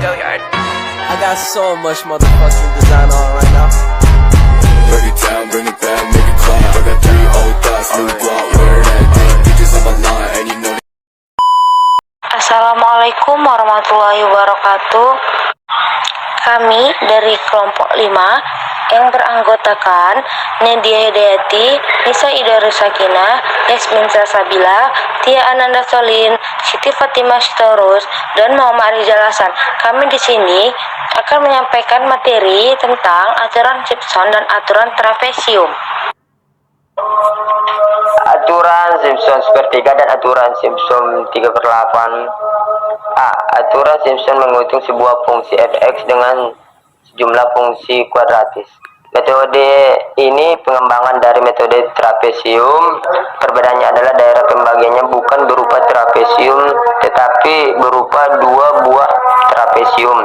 I got so much motherfucking design on right now. Break it down, bring it back, make it clap. I got 3 old thoughts, new block, where that thing. Bitches on my line, and you know. Assalamualaikum warahmatullahi wabarakatuh. Kami dari kelompok 5 yang beranggotakan Nadia Hidayati, Nisa Ida Rusakinah, Yasmin Salsabila, Tia Ananda Solin, Siti Fatimah Sitorus, dan Muhammad Rizal Hasan. Kami di sini akan menyampaikan materi tentang aturan Simpson dan aturan trapesium. Aturan Simpson sepertiga dan aturan Simpson 3/8. A. Aturan Simpson menghitung sebuah fungsi fx dengan sejumlah fungsi kuadratis. Metode ini pengembangan dari metode trapesium. Perbedaannya adalah daerah pembagiannya bukan berupa trapesium, tetapi berupa 2 buah trapesium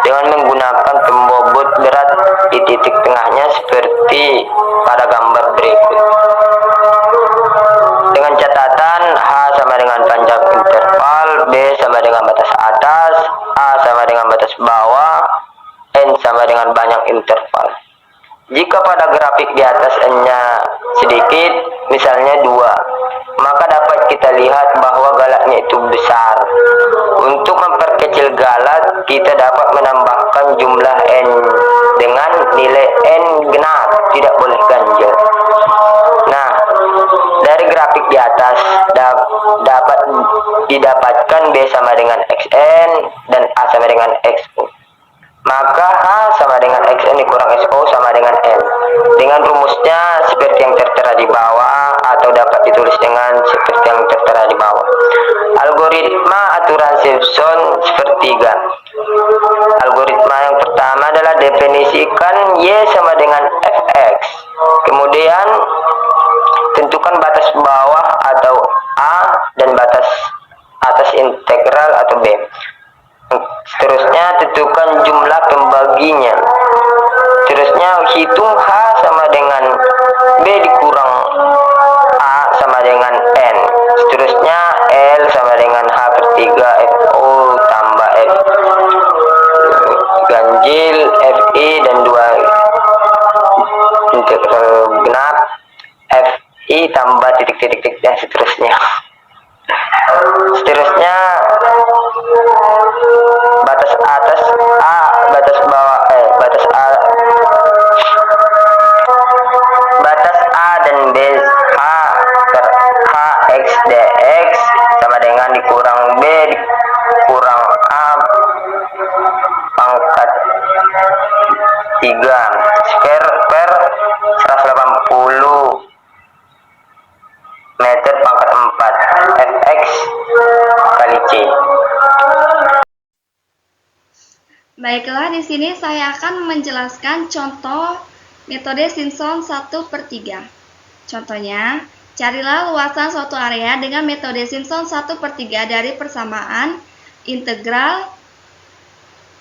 dengan menggunakan pembobot berat di titik tengahnya seperti pada gambar berikut. Dengan catatan H sama dengan panjang interval, B sama dengan batas atas, A sama dengan batas bawah, N sama dengan banyak interval. Jika pada grafik di atas N-nya sedikit, misalnya 2, maka dapat kita lihat bahwa galatnya itu besar. Untuk memperkecil galat, kita dapat menambahkan jumlah N dengan nilai N genap, tidak boleh ganjil. Nah, dari grafik di atas dapat didapatkan B sama dengan XN dan A sama dengan XO. Maka H sama dengan XN dikurang SO sama dengan N. Dengan rumusnya seperti yang tertera di bawah, atau dapat ditulis dengan seperti yang tertera di bawah. Algoritma aturan Simpson sepertiga. Algoritma yang pertama adalah definisikan Y sama dengan Fx. Kemudian tentukan batas bawah atau A dan batas atas integral atau B. Seterusnya tentukan jumlah pembaginya. Seterusnya hitung H sama dengan B dikurang A sama dengan N. Seterusnya L sama dengan H/3 FO tambah F ganjil FI dan 2 integral genap FI tambah titik-titik dan seterusnya. Seterusnya batas atas A, batas bawah batas A dan B H X dx sama dengan dikurang B dikurang A pangkat 3 square per 180 meter pangkat 4 Fx kali C. Baiklah, di sini saya akan menjelaskan contoh metode Simpson 1/3. Contohnya, carilah luasan suatu area dengan metode Simpson 1/3 dari persamaan integral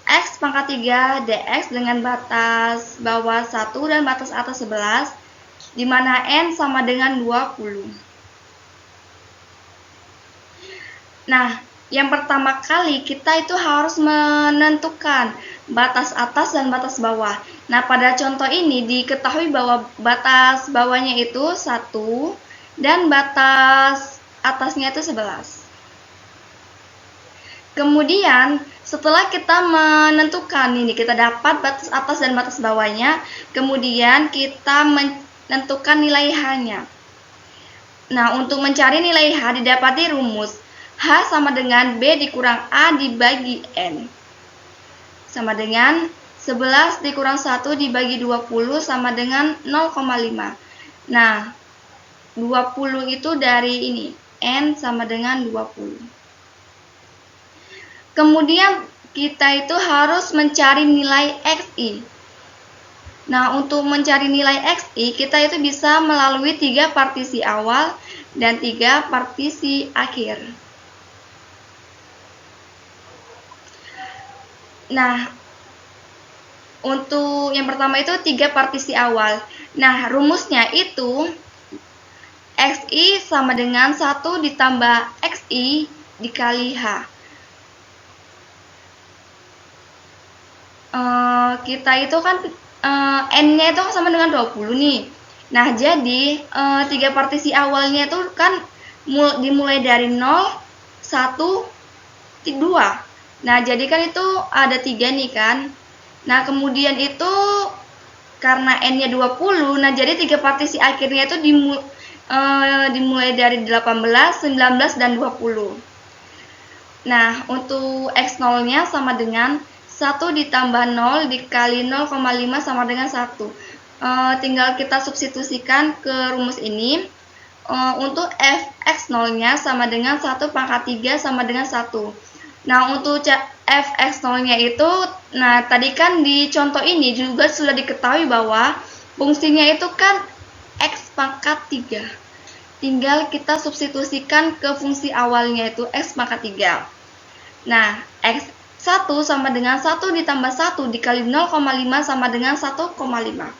x pangkat 3 dx dengan batas bawah 1 dan batas atas 11, di mana n sama dengan 20. Nah, yang pertama kali kita itu harus menentukan batas atas dan batas bawah. Nah, pada contoh ini diketahui bahwa batas bawahnya itu 1 dan batas atasnya itu 11. Kemudian setelah kita menentukan ini, kita dapat batas atas dan batas bawahnya, kemudian kita menentukan nilai H-nya. Nah, untuk mencari nilai H didapati rumus H sama dengan B dikurang A dibagi N, sama dengan 11 dikurang 1 dibagi 20 sama dengan 0,5. Nah, 20 itu dari ini, N sama dengan 20. Kemudian kita itu harus mencari nilai XI. Nah, untuk mencari nilai XI, kita itu bisa melalui 3 partisi awal dan 3 partisi akhir. Nah, untuk yang pertama itu 3 partisi awal. Nah, rumusnya itu XI sama dengan 1 ditambah XI dikali H. kita itu kan N-nya itu sama dengan 20 nih. Nah, jadi 3 partisi awalnya itu kan dimulai dari 0, 1, 2. Nah, jadi kan itu ada 3 nih kan. Nah, kemudian itu karena N-nya 20, nah jadi 3 partisi akhirnya itu dimulai dari 18, 19, dan 20. Nah, untuk X0-nya sama dengan 1 ditambah 0 dikali 0,5 sama dengan 1. Tinggal kita substitusikan ke rumus ini. Untuk Fx0-nya sama dengan 1 pangkat 3 sama dengan 1. Nah, untuk Fx0-nya itu, nah tadi kan di contoh ini juga sudah diketahui bahwa fungsinya itu kan X pangkat 3. Tinggal kita substitusikan ke fungsi awalnya itu X pangkat 3. Nah, X1 sama dengan 1 ditambah 1 dikali 0,5 sama dengan 1,5.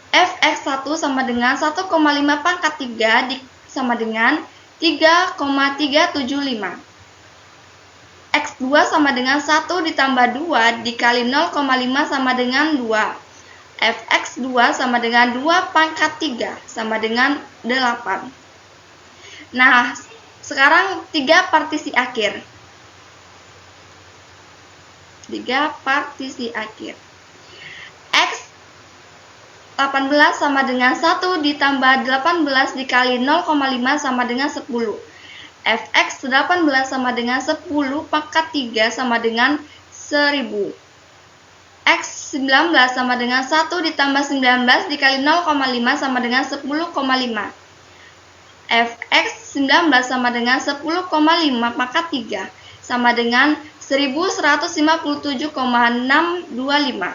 Fx1 sama dengan 1,5 pangkat 3 sama dengan 3,375. X2 sama dengan 1 ditambah 2 dikali 0,5 sama dengan 2. Fx2 sama dengan 2 pangkat 3 sama dengan 8. Nah, sekarang 3 partisi akhir. 3 partisi akhir. X 18 sama dengan 1 ditambah 18 dikali 0,5 sama dengan 10. Fx 18 sama dengan 10 pangkat 3 sama dengan 1000. X 19 sama dengan 1 ditambah 19 dikali 0,5 sama dengan 10,5. Fx 19 sama dengan 10,5 pangkat 3 sama dengan 1157,625.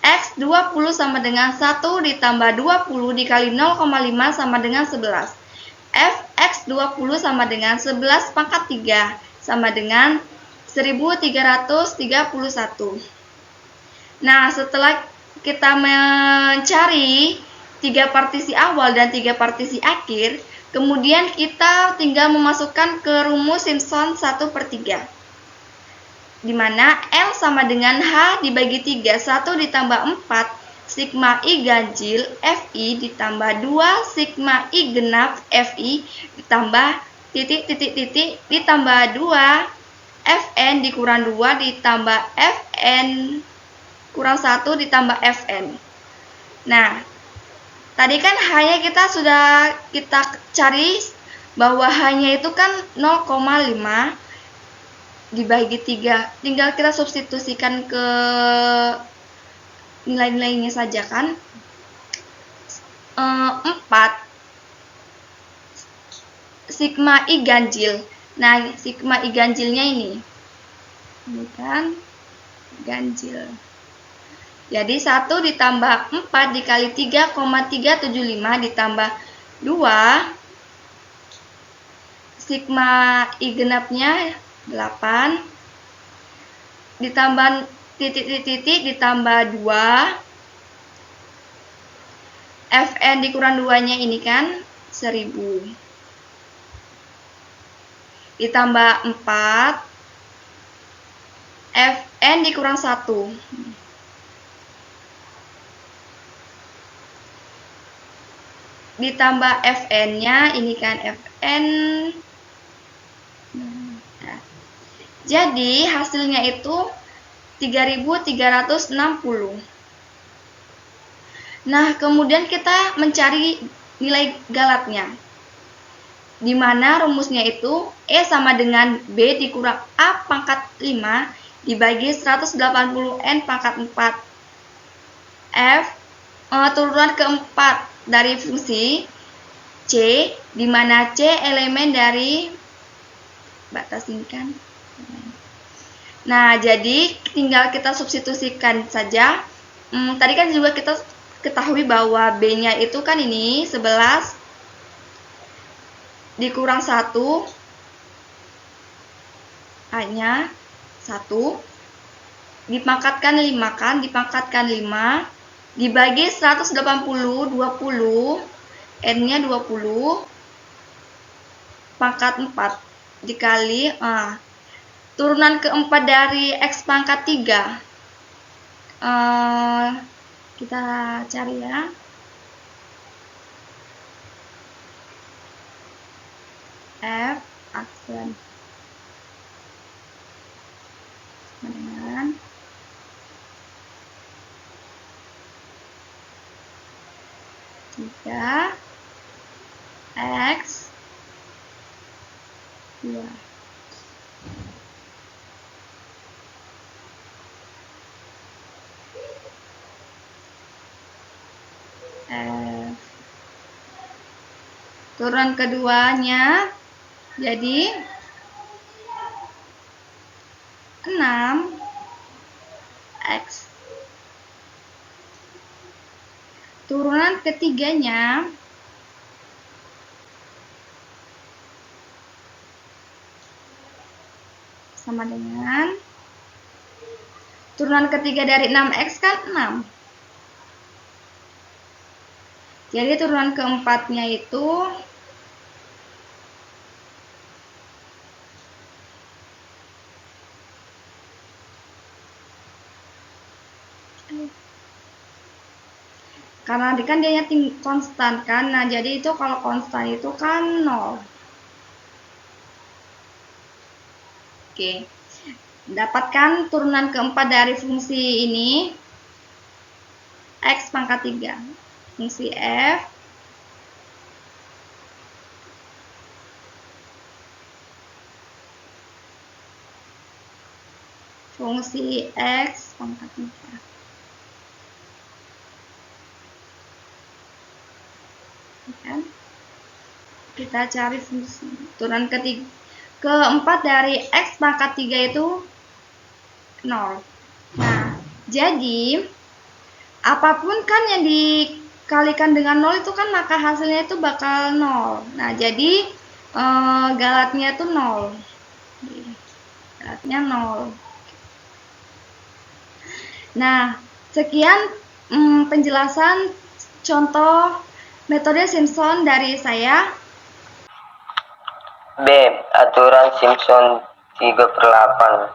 X 20 sama dengan 1 ditambah 20 dikali 0,5 sama dengan 11. Fx 20 sama dengan 11 pangkat 3 sama dengan 1331. Nah, setelah kita mencari 3 partisi awal dan 3 partisi akhir, kemudian kita tinggal memasukkan ke rumus Simpson 1/3. Di mana L sama dengan H dibagi 3, 1 ditambah 4 sigma I ganjil Fi ditambah 2 sigma I genap Fi ditambah titik ditambah 2 Fn dikurang 2 ditambah Fn kurang 1 ditambah Fn. Nah, tadi kan hanya kita sudah cari bahwa hanya itu kan 0,5 dibagi 3. Tinggal kita substitusikan ke nilai-nilainya saja kan. 4 sigma I ganjil. Nah, sigma I ganjilnya ini kan ganjil. Jadi 1 ditambah 4 dikali 3,375 ditambah 2 sigma I genapnya 8 ditambah titik ditambah 2 Fn dikurang 2-nya ini kan 1000 ditambah 4 Fn dikurang 1 ditambah Fn-nya ini kan Fn. Nah, jadi hasilnya itu 3360. Nah, kemudian kita mencari nilai galatnya, di mana rumusnya itu E sama dengan B dikurang A pangkat 5 dibagi 180 N pangkat 4 F turunan keempat dari fungsi C, di mana C elemen dari batas singkat. Nah, jadi tinggal kita substitusikan saja. Tadi kan juga kita ketahui bahwa B-nya itu kan ini 11 dikurang 1, A-nya 1, dipangkatkan 5 kan, dipangkatkan 5, dibagi 180, 20, N-nya 20, pangkat 4, dikali turunan keempat dari X pangkat 3. Kita cari ya. F aksen dengan tiga X 2. Turunan keduanya jadi 6X. Turunan ketiganya sama dengan turunan ketiga dari 6X kan 6. Jadi turunan keempatnya itu karena kan dia konstan kan. Nah, jadi itu kalau konstan itu kan 0. Oke. Dapatkan turunan keempat dari fungsi ini X pangkat 3. Fungsi F fungsi X pangkat 3. Kan? Kita cari fungsi turunan keempat dari X pangkat 3 itu 0. Nah, jadi apapun kan yang dikalikan dengan 0 itu kan maka hasilnya itu bakal 0. Nah, jadi galatnya itu 0. Galatnya 0. Nah, sekian penjelasan contoh metode Simpson dari saya. B. Aturan Simpson 3/8.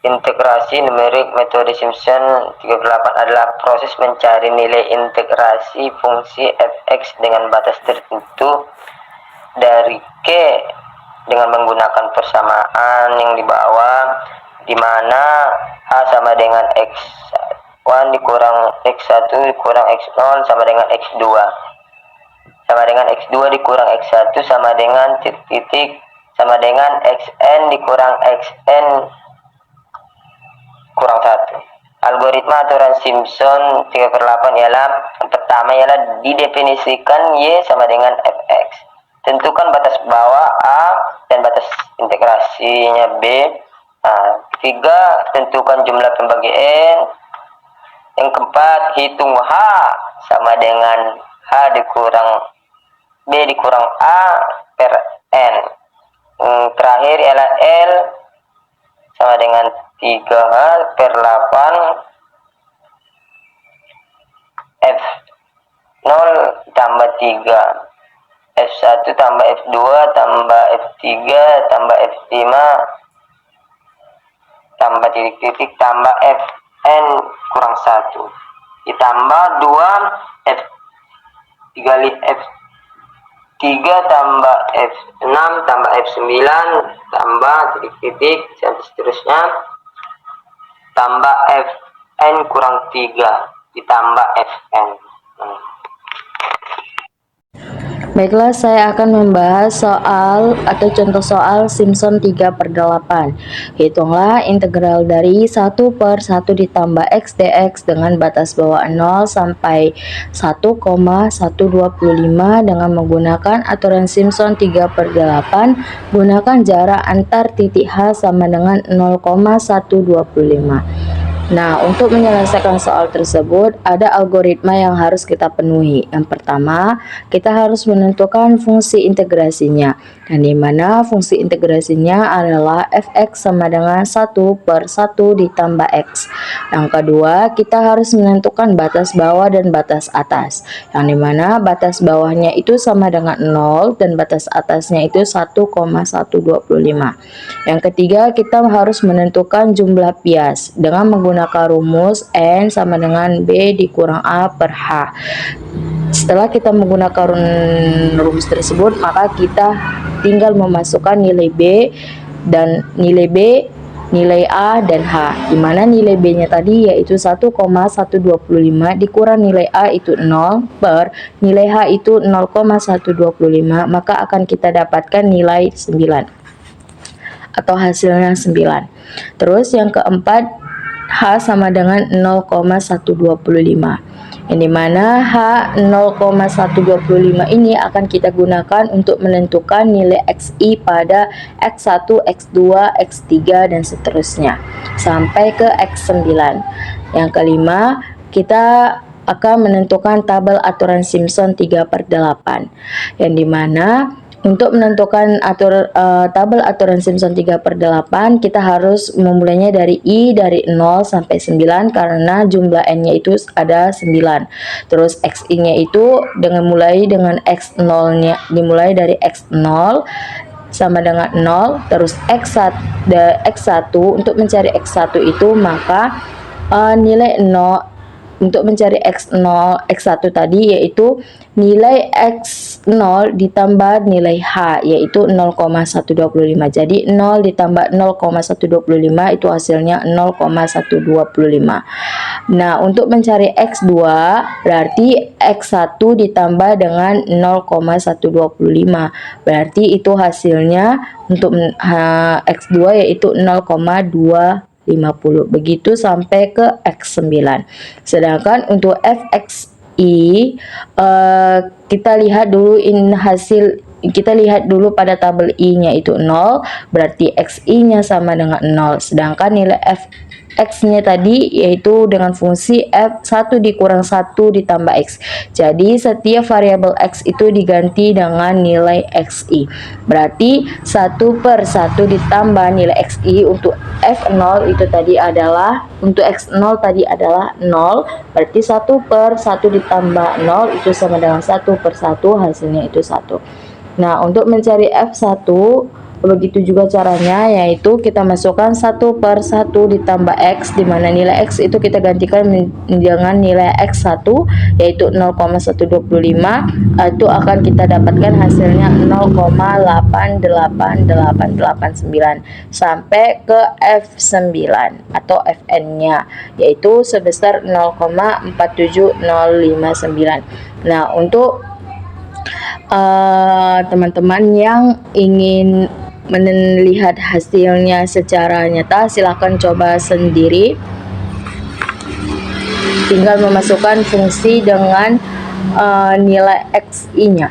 Integrasi numerik metode Simpson 3/8 adalah proses mencari nilai integrasi fungsi f(x) dengan batas tertentu dari K dengan menggunakan persamaan yang di bawah, di mana A sama dengan X1 dikurang X1 dikurang X0 sama dengan X2 sama dengan X2 dikurang X1 sama dengan titik sama dengan Xn dikurang Xn kurang 1. Algoritma aturan Simpson 3/8 ialah yang pertama ialah didefinisikan Y sama dengan Fx. Tentukan batas bawah A dan batas integrasinya B. Nah, ketiga, tentukan jumlah pembagi N. Yang keempat, hitung H sama dengan H dikurang B dikurang A per N. Terakhir ialah L sama dengan 3H per 8 F0 tambah 3 F1 tambah F2 tambah F3 tambah F5 tambah titik-titik tambah Fn kurang 1 ditambah 2 F3 tambah F6 tambah F9 tambah titik-titik dan seterusnya tambah Fn kurang 3 ditambah Fn. Baiklah, saya akan membahas soal atau contoh soal Simpson 3/8. Hitunglah integral dari 1/1 ditambah X dx dengan batas bawah 0 sampai 1,125 dengan menggunakan aturan Simpson 3/8. Gunakan jarak antar titik H sama dengan 0,125. Nah, untuk menyelesaikan soal tersebut, ada algoritma yang harus kita penuhi. Yang pertama, kita harus menentukan fungsi integrasinya. dan dimana fungsi integrasinya adalah fx sama dengan 1 per 1 ditambah x. Yang kedua, kita harus menentukan batas bawah dan batas atas, yang dimana batas bawahnya itu sama dengan 0 dan batas atasnya itu 1,125. Yang ketiga, kita harus menentukan jumlah bias dengan menggunakan rumus N sama dengan B dikurang A per H. Setelah kita menggunakan rumus tersebut, maka kita tinggal memasukkan nilai B dan nilai B, nilai A dan H, di mana nilai B-nya tadi yaitu 1,125 dikurang nilai A itu 0 per nilai H itu 0,125, maka akan kita dapatkan nilai 9 atau hasilnya 9. Terus yang keempat, H sama dengan 0,125, yang dimana H 0,125 ini akan kita gunakan untuk menentukan nilai XI pada X1, X2, X3 dan seterusnya sampai ke X9. Yang kelima, kita akan menentukan tabel aturan Simpson 3/8, yang dimana untuk menentukan tabel aturan Simpson 3/8, kita harus memulainya dari I dari 0 sampai 9 karena jumlah N-nya itu ada 9. Terus XI-nya itu mulai dengan X0-nya, dimulai dari X0 sama dengan 0, terus X1 untuk mencari X1 itu maka nilai 0 untuk mencari X1 tadi yaitu nilai X0 ditambah nilai H yaitu 0,125. Jadi 0 ditambah 0,125 itu hasilnya 0,125. Nah, untuk mencari X2 berarti X1 ditambah dengan 0,125. Berarti itu hasilnya untuk X2 yaitu 0,250. Begitu sampai ke X9. Sedangkan untuk fxi kita lihat dulu pada tabel I-nya itu 0, berarti xi-nya sama dengan 0. Sedangkan nilai X-nya tadi yaitu dengan fungsi F1 dikurang 1 ditambah X. Jadi setiap variabel X itu diganti dengan nilai XI. Berarti 1 per 1 ditambah nilai XI untuk F0 itu tadi adalah, untuk X0 tadi adalah 0. Berarti 1 per 1 ditambah 0 itu sama dengan 1 per 1, hasilnya itu 1. Nah, untuk mencari F1 begitu juga caranya, yaitu kita masukkan 1 per 1 ditambah X, dimana nilai X itu kita gantikan dengan nilai X1 yaitu 0,125, itu akan kita dapatkan hasilnya 0,88889 sampai ke F9 atau Fn nya yaitu sebesar 0,47059. Nah, untuk teman-teman yang ingin melihat hasilnya secara nyata, silahkan coba sendiri. Tinggal memasukkan fungsi dengan nilai XI-nya.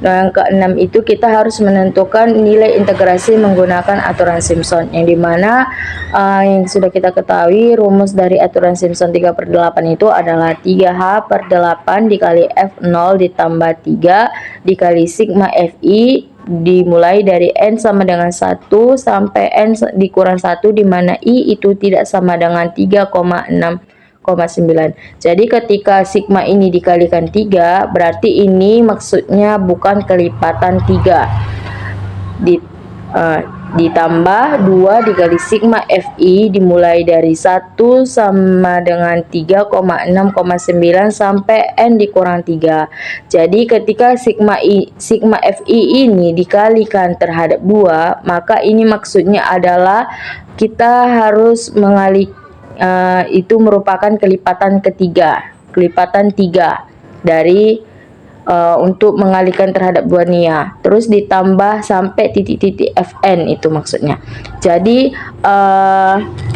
Nah, yang keenam itu kita harus menentukan nilai integrasi menggunakan aturan Simpson, yang dimana yang sudah kita ketahui rumus dari aturan Simpson 3/8 itu adalah 3H per 8 dikali F0 ditambah 3 dikali sigma Fi dimulai dari N sama dengan 1 sampai N dikurang 1, dimana I itu tidak sama dengan 3,6,9. Jadi ketika sigma ini dikalikan 3, berarti ini maksudnya bukan kelipatan 3. Ditambah 2 dikali sigma Fi dimulai dari 1 sama dengan 3,6,9 sampai N dikurang 3. Jadi ketika sigma Fi ini dikalikan terhadap 2, maka ini maksudnya adalah kita harus itu merupakan kelipatan ketiga, kelipatan 3 dari untuk mengalihkan terhadap 2 nia, terus ditambah sampai titik-titik Fn, itu maksudnya. Jadi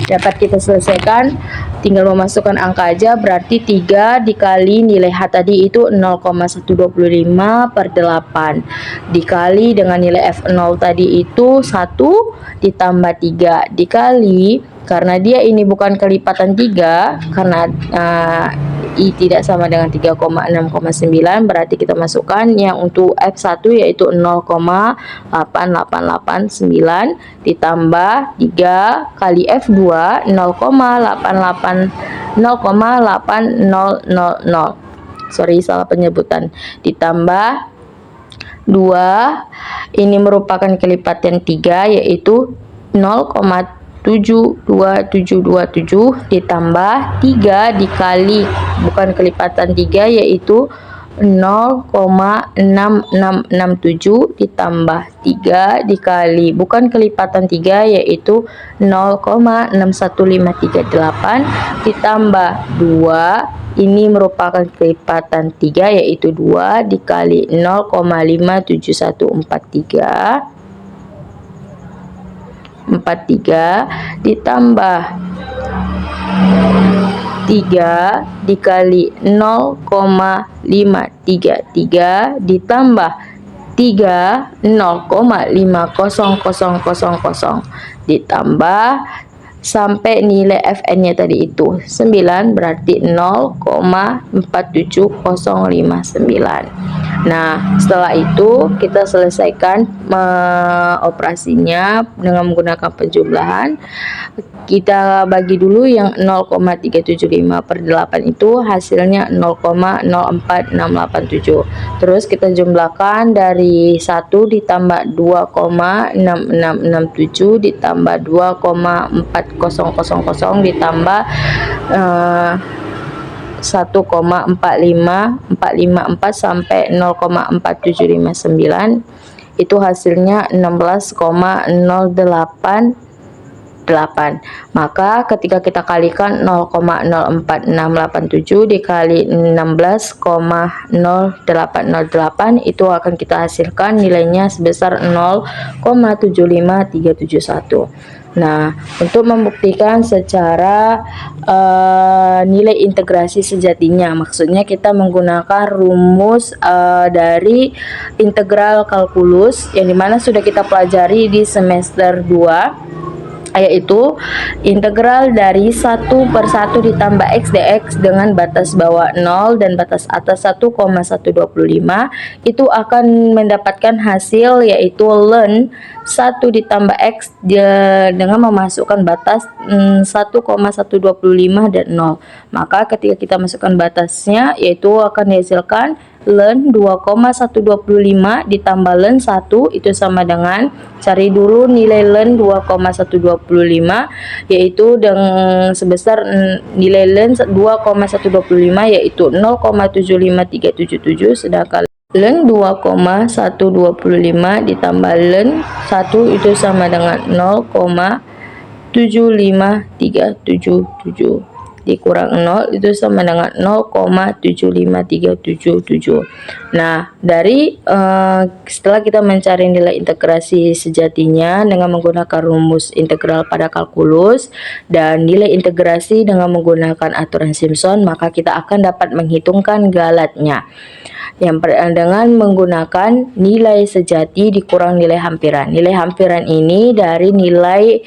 dapat kita selesaikan, tinggal memasukkan angka aja, berarti 3 dikali nilai H tadi itu 0,125 per 8 dikali dengan nilai F0 tadi itu 1 ditambah 3 dikali, karena dia ini bukan kelipatan 3, karena I tidak sama dengan 3,6,9, berarti kita masukkan yang untuk F1 yaitu 0,8889 ditambah 3 kali F2 0,800, sorry salah penyebutan, ditambah 2, ini merupakan kelipatan 3 yaitu 0,72727 ditambah 3 dikali, bukan kelipatan 3 yaitu 0,6667 ditambah 3 dikali, bukan kelipatan 3 yaitu 0,61538 ditambah 2, ini merupakan kelipatan 3 yaitu 2 dikali 0,57143 ditambah 3 dikali 0,533 ditambah 3 0,50000 ditambah sampai nilai Fn-nya tadi itu 9, berarti 0,47059. Nah, setelah itu kita selesaikan operasinya dengan menggunakan penjumlahan. Kita bagi dulu yang 0,375 per 8 itu hasilnya 0,04687. Terus kita jumlahkan dari 1 ditambah 2,6667 ditambah 2,4000 ditambah 1,45454 sampai 0,4759, itu hasilnya 16,088. Maka ketika kita kalikan 0,04687 dikali 16,0808, itu akan kita hasilkan nilainya sebesar 0,75371. Nah, untuk membuktikan secara nilai integrasi sejatinya, maksudnya kita menggunakan rumus dari integral kalkulus yang dimana sudah kita pelajari di semester 2, yaitu integral dari 1/1 ditambah x dx dengan batas bawah 0 dan batas atas 1,125, itu akan mendapatkan hasil yaitu ln 1 ditambah x dengan memasukkan batas 1,125 dan 0. Maka ketika kita masukkan batasnya, yaitu akan dihasilkan ln 2,125 ditambah ln 1 itu sama dengan, cari dulu nilai ln 2,125 yaitu dengan sebesar nilai ln 2,125 yaitu 0,75377, sedangkan ln 2,125 ditambah ln 1 itu sama dengan 0,75377 dikurang 0 itu sama dengan 0,75377. Nah, dari setelah kita mencari nilai integrasi sejatinya dengan menggunakan rumus integral pada kalkulus dan nilai integrasi dengan menggunakan aturan Simpson, maka kita akan dapat menghitungkan galatnya yang dengan menggunakan nilai sejati dikurang nilai hampiran. Nilai hampiran ini dari nilai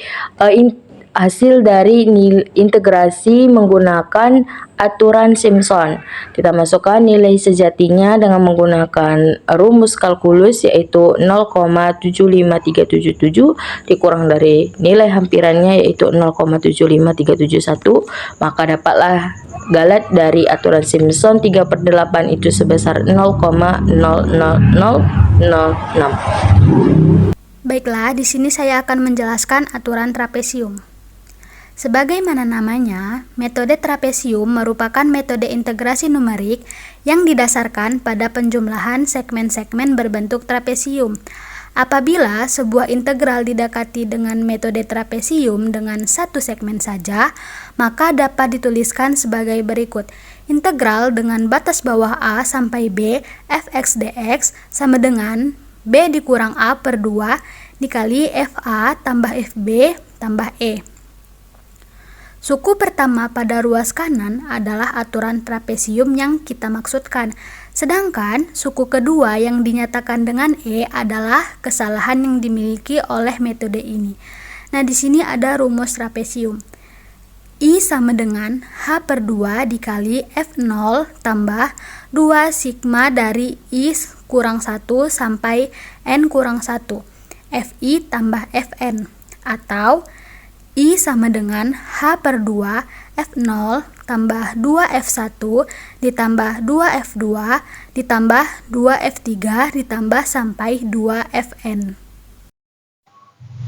hasil dari integrasi menggunakan aturan Simpson. Kita masukkan nilai sejatinya dengan menggunakan rumus kalkulus yaitu 0,75377 dikurang dari nilai hampirannya yaitu 0,75371, maka dapatlah galat dari aturan Simpson 3/8 itu sebesar 0,00006. Baiklah, di sini saya akan menjelaskan aturan trapesium. Sebagaimana namanya, metode trapesium merupakan metode integrasi numerik yang didasarkan pada penjumlahan segmen-segmen berbentuk trapesium. Apabila sebuah integral didekati dengan metode trapesium dengan satu segmen saja, maka dapat dituliskan sebagai berikut. Integral dengan batas bawah A sampai B fx dx sama dengan B dikurang A per 2 dikali FA tambah FB tambah E. Suku pertama pada ruas kanan adalah aturan trapesium yang kita maksudkan, sedangkan suku kedua yang dinyatakan dengan E adalah kesalahan yang dimiliki oleh metode ini. Nah, di sini ada rumus trapesium. I sama dengan H per 2 dikali F0 tambah 2 sigma dari I kurang 1 sampai N kurang 1 Fi tambah Fn, atau I sama dengan H per 2 F0 tambah 2F1 ditambah 2F2 ditambah 2F3 ditambah sampai 2Fn.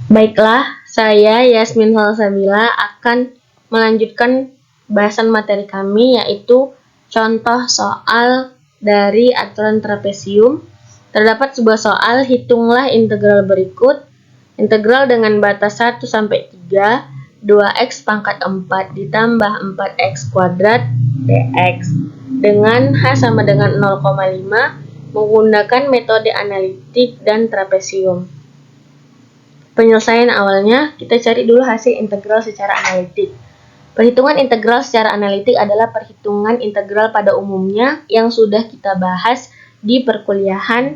Baiklah, saya Yasmin Salsabila akan melanjutkan bahasan materi kami, yaitu contoh soal dari aturan trapesium. Terdapat sebuah soal, hitunglah integral berikut. Integral dengan batas 1 sampai 3, 2x pangkat 4 ditambah 4x kuadrat dx dengan H sama dengan 0,5 menggunakan metode analitik dan trapesium. Penyelesaian awalnya, kita cari dulu hasil integral secara analitik. Perhitungan integral secara analitik adalah perhitungan integral pada umumnya yang sudah kita bahas di perkuliahan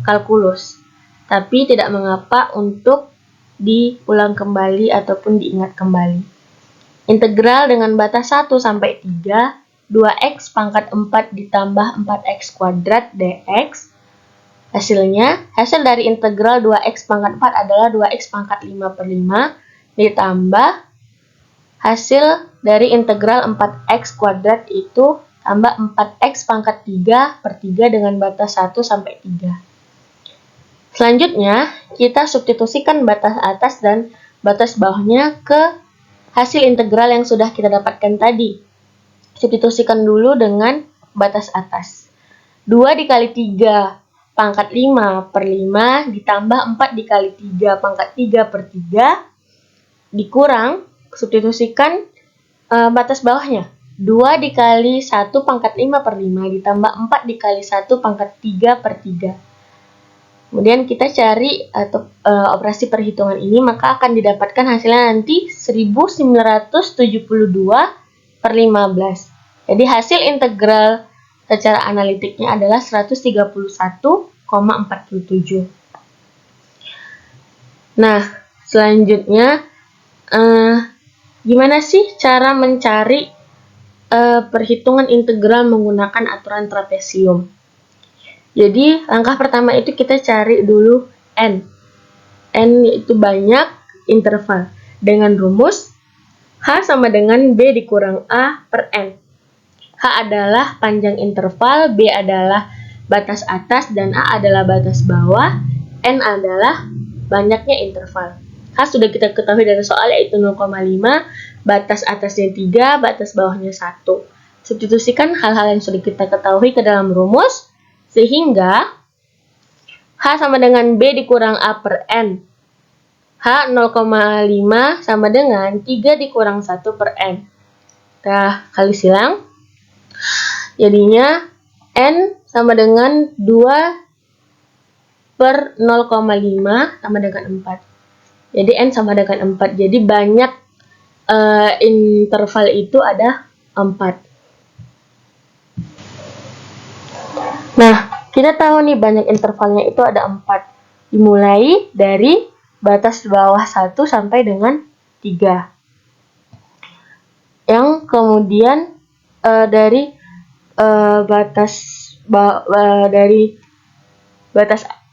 kalkulus. Tapi tidak mengapa untuk diulang kembali ataupun diingat kembali. Integral dengan batas 1 sampai 3, 2x pangkat 4 ditambah 4x kuadrat dx. Hasil dari integral 2x pangkat 4 adalah 2x pangkat 5 per 5 ditambah hasil dari integral 4x kuadrat itu tambah 4x pangkat 3 per 3 dengan batas 1 sampai 3. Selanjutnya, kita substitusikan batas atas dan batas bawahnya ke hasil integral yang sudah kita dapatkan tadi. Substitusikan dulu dengan batas atas. 2 dikali 3 pangkat 5 per 5 ditambah 4 dikali 3 pangkat 3 per 3 dikurang, substitusikan batas bawahnya. 2 dikali 1 pangkat 5 per 5 ditambah 4 dikali 1 pangkat 3 per 3. Kemudian kita cari operasi perhitungan ini, maka akan didapatkan hasilnya nanti 1972 per 15. Jadi hasil integral secara analitiknya adalah 131,47. Nah, selanjutnya gimana sih cara mencari perhitungan integral menggunakan aturan trapesium? Jadi, langkah pertama itu kita cari dulu N. N itu banyak interval. Dengan rumus H sama dengan B dikurang A per N. H adalah panjang interval, B adalah batas atas, dan A adalah batas bawah. N adalah banyaknya interval. H sudah kita ketahui dari soal, yaitu 0,5, batas atasnya 3, batas bawahnya 1. Substitusikan hal-hal yang sudah kita ketahui ke dalam rumus, sehingga H sama dengan B dikurang A per N. H 0,5 sama dengan 3 dikurang 1 per N. Kita kali silang. Jadinya N sama dengan 2 per 0,5 sama dengan 4. Jadi N sama dengan 4. Jadi banyak interval itu ada 4. Nah, kita tahu nih banyak intervalnya itu ada 4. Dimulai dari batas bawah 1 sampai dengan 3. Yang kemudian dari batas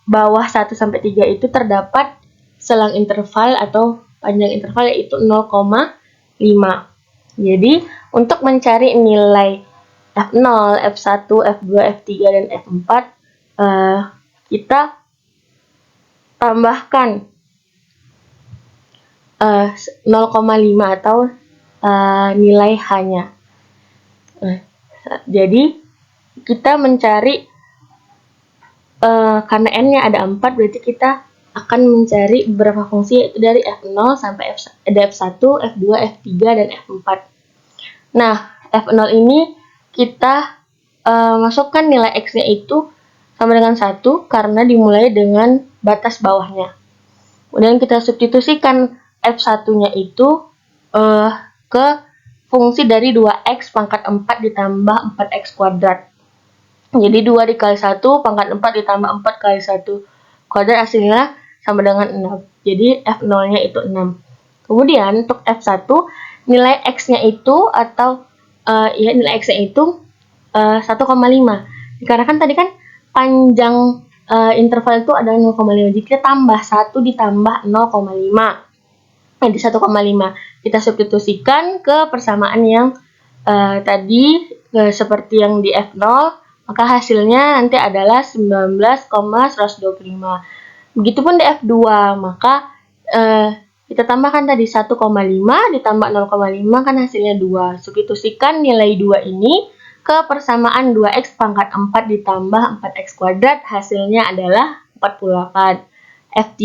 bawah 1 sampai 3 itu terdapat selang interval atau panjang interval, yaitu 0,5. Jadi, untuk mencari nilai F0, F1, F2, F3, dan F4, kita tambahkan 0,5 atau nilai H-nya. Jadi, kita mencari, karena N-nya ada 4, berarti kita akan mencari beberapa fungsi, yaitu dari F0 sampai F1, F2, F3, dan F4. Nah, F0 ini kita masukkan nilai X-nya itu sama dengan 1 karena dimulai dengan batas bawahnya. Kemudian kita substitusikan F1-nya itu ke fungsi dari 2x pangkat 4 ditambah 4x kuadrat. Jadi 2 dikali 1 pangkat 4 ditambah 4 kali 1 kuadrat hasilnya sama dengan 6. Jadi F0-nya itu 6. Kemudian untuk F1 nilai X-nya itu atau nilai X-nya itu 1,5. Dikarenakan tadi kan panjang interval itu adalah 0,5. Jadi kita tambah 1 ditambah 0,5. Jadi 1,5. Kita substitusikan ke persamaan yang tadi seperti yang di F0, maka hasilnya nanti adalah 19,125. Begitupun di F2, maka kita tambahkan tadi 1,5 ditambah 0,5 kan hasilnya 2. Substitusikan nilai 2 ini ke persamaan 2x pangkat 4 ditambah 4x kuadrat, hasilnya adalah 48. F3,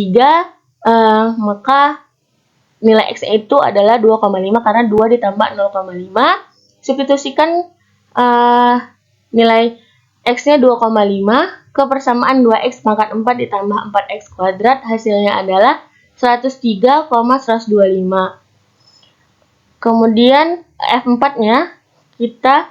maka nilai x itu adalah 2,5 karena 2 ditambah 0,5. Substitusikan nilai x-nya 2,5 ke persamaan 2x pangkat 4 ditambah 4x kuadrat, hasilnya adalah 103,125. Kemudian F4-nya kita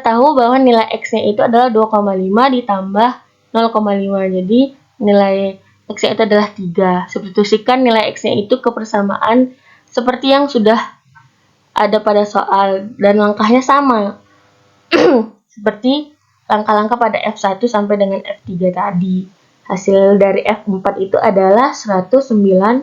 tahu bahwa nilai x-nya itu adalah 2,5 ditambah 0,5. Jadi nilai x-nya itu adalah 3. Substitusikan nilai x-nya itu ke persamaan seperti yang sudah ada pada soal dan langkahnya sama. Seperti langkah-langkah pada F1 sampai dengan F3 tadi. Hasil dari F4 itu adalah 198.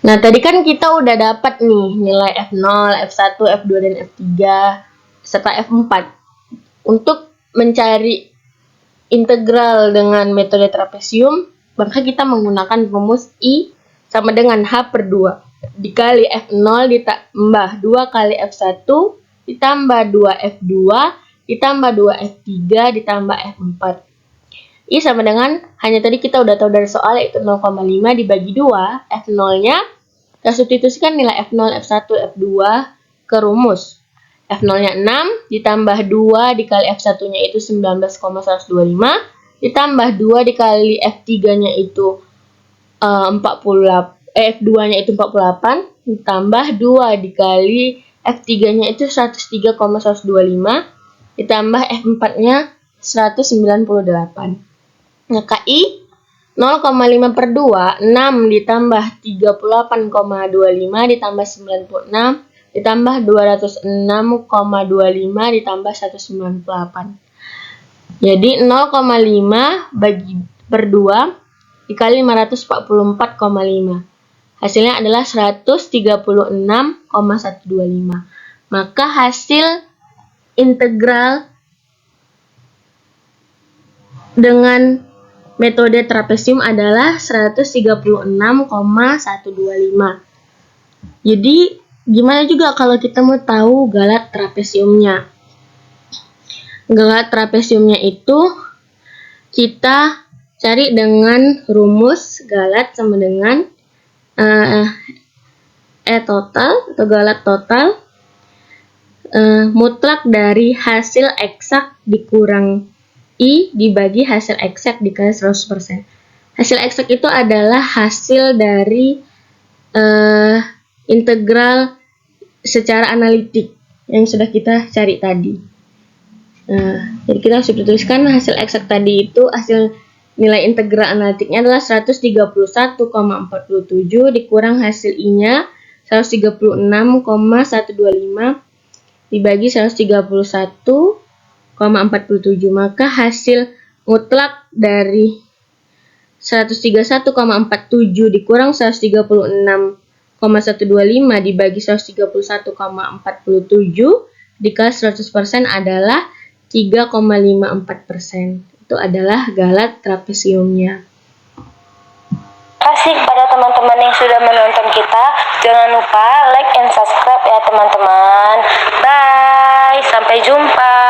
Nah, tadi kan kita udah dapat nih nilai F0, F1, F2, dan F3 serta F4. Untuk mencari integral dengan metode trapesium, maka kita menggunakan rumus I sama dengan H per 2 dikali F0 ditambah 2 kali F1 ditambah 2 F2 ditambah 2 F3 ditambah F4. I sama dengan, hanya tadi kita udah tahu dari soal, yaitu 0,5 dibagi 2. F0-nya kita substitusikan nilai F0, F1, F2 ke rumus. F0-nya 6 ditambah 2 dikali F1-nya itu 19,125 ditambah 2 dikali F3-nya itu F2-nya itu 48 ditambah 2 dikali F3-nya itu 103,125 ditambah F4-nya 198. Maka I 0,5 per 2, 6 ditambah 38,25 ditambah 96 ditambah 206,25 ditambah 198. Jadi 0,5 per 2 dikali 544,5. Hasilnya adalah 136,125. Maka hasil integral dengan metode trapesium adalah 136,125. Jadi gimana juga kalau kita mau tahu galat trapesiumnya? Galat trapesiumnya itu kita cari dengan rumus galat sama dengan E total atau galat total mutlak dari hasil eksak dikurang I dibagi hasil eksak dikali 100%. Hasil eksak itu adalah hasil dari integral secara analitik yang sudah kita cari tadi. Jadi kita substitusikan hasil eksak tadi itu, hasil nilai integral analitiknya adalah 131,47 dikurang hasil I-nya 136,125 dibagi 131,47. Maka hasil mutlak dari 131,47 dikurang 136,125 dibagi 131,47 dikali 100% adalah 3,54%. Itu adalah galat trapesiumnya. Terima kasih kepada teman-teman yang sudah menonton kita. Jangan lupa like and subscribe ya teman-teman. Bye, sampai jumpa.